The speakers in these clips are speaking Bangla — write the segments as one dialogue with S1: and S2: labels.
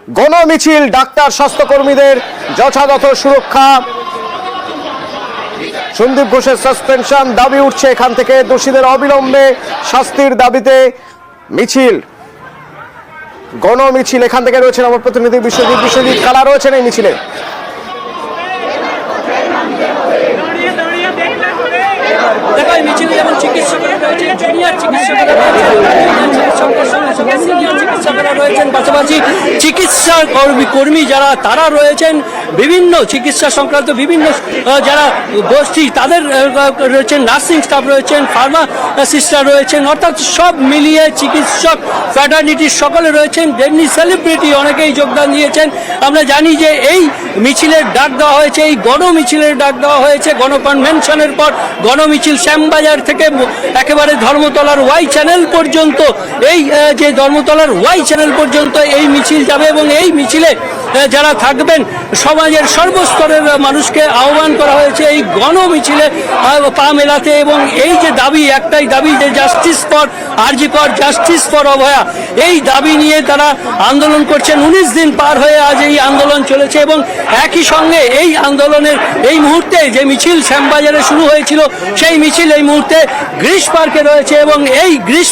S1: গণমিছিল, ডাক্তার স্বাস্থ্যকর্মীদের যথাযথ সুরক্ষা, সন্দীপ ঘোষের সাসপেনশন দাবি উঠছে এখান থেকে, দোষীদের অবিলম্বে শাস্তির দাবিতে মিছিল, গণমিছিল। এখান থেকে রয়েছেন আমার প্রতিনিধি বিশ্বজিৎ কালা রয়েছেন এই মিছিলে।
S2: মিছিলে যেমন চিকিৎসকরা রয়েছেন, জুনিয়র চিকিৎসকরা রয়েছেন, পাশাপাশি চিকিৎসা কর্মী যারা তারা রয়েছেন, বিভিন্ন চিকিৎসা সংক্রান্ত বিভিন্ন যারা গোষ্ঠী তাদের রয়েছেন, নার্সিং স্টাফ রয়েছেন, ফার্মাসিস্টরা রয়েছেন, অর্থাৎ সব মিলিয়ে চিকিৎসক ফ্যাটার্নিটির সকলে রয়েছেন। তেমনি সেলিব্রিটি অনেকেই যোগদান দিয়েছেন। আমরা জানি যে এই মিছিলের ডাক দেওয়া হয়েছে, এই গণমিছিলের ডাক দেওয়া হয়েছে গণকনভেনশনের পর। গণমিছিল শ্যামবাজার থেকে একেবারে ধর্মতলার ওয়াই চ্যানেল পর্যন্ত, এই যে ধর্মতলার ওয়াই চ্যানেল পর্যন্ত এই মিছিল যাবে এবং এই মিছিলে যারা থাকবেন সমাজের সর্বস্তরের মানুষকে আহ্বান করা হয়েছে এই গণমিছিলে পা মেলাতে। এবং এই যে দাবি, একটাই দাবি যে জাস্টিস ফর আরজি কর, জাস্টিস ফর অভয়া, এই দাবি নিয়ে তারা আন্দোলন করছেন। 19 দিন পার হয়ে আজ এই আন্দোলন চলেছে এবং একই সঙ্গে এই আন্দোলনের এই মুহূর্তে যে মিছিল শ্যামবাজারে শুরু হয়েছিল সেই মিছিল এই মুহূর্তে গ্রিস পার্কে রয়েছে। এবং এই গ্রিস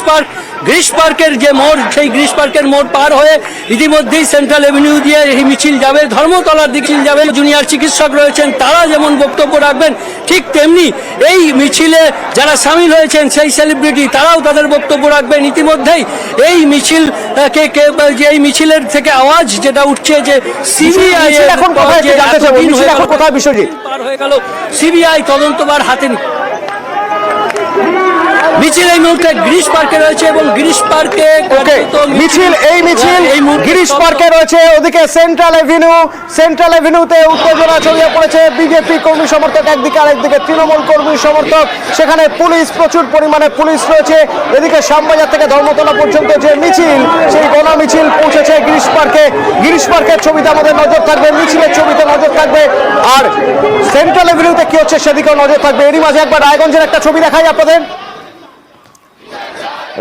S2: পার্কের যে মোড়, সেই গ্রিস পার্কের মোড় পার হয়ে ইতিমধ্যেই সেন্ট্রাল এভিনিউ দিয়ে এই মিছিল যাবে, ধর্মতলার দিকে যাবে। জুনিয়র চিকিৎসক রয়েছেন, তারা যেমন বক্তব্য রাখবেন, ঠিক তেমনি এই মিছিলে যারা সামিল হয়েছেন সেই সেলিব্রিটি তারাও তাদের বক্তব্য রাখবেন। ইতিমধ্যেই এই মিছিল এই মিছিলের থেকে আওয়াজ যেটা উঠছে যে সিবিআই
S1: এখন কোথায় বিশ্বজিৎ
S2: পার হয়ে গেল, সিবিআই তদন্তভার হাতে নিয়ে মিছিল এই মুহূর্তে গ্রিস পার্কে রয়েছে এবং গ্রিস পার্কে
S1: মিছিল গ্রিস পার্কে রয়েছে। ওদিকে সেন্ট্রাল এভিনিউতে উত্তেজনা ছড়িয়ে পড়েছে। বিজেপি কর্মী সমর্থক একদিকে, আরেকদিকে তৃণমূল কর্মী সমর্থক। সেখানে পুলিশ, প্রচুর পরিমাণে পুলিশ রয়েছে। এদিকে শ্যামবাজার থেকে ধর্মতলা পর্যন্ত যে মিছিল, সেই গণমিছিল পৌঁছেছে গ্রিস পার্কের ছবিতে আমাদের নজর থাকবে, মিছিলের ছবিতে নজর থাকবে, আর সেন্ট্রাল এভিনিউতে কি হচ্ছে সেদিকেও নজর থাকবে। এরই মাঝে একবার রায়গঞ্জের একটা ছবি দেখাই আপনাদের।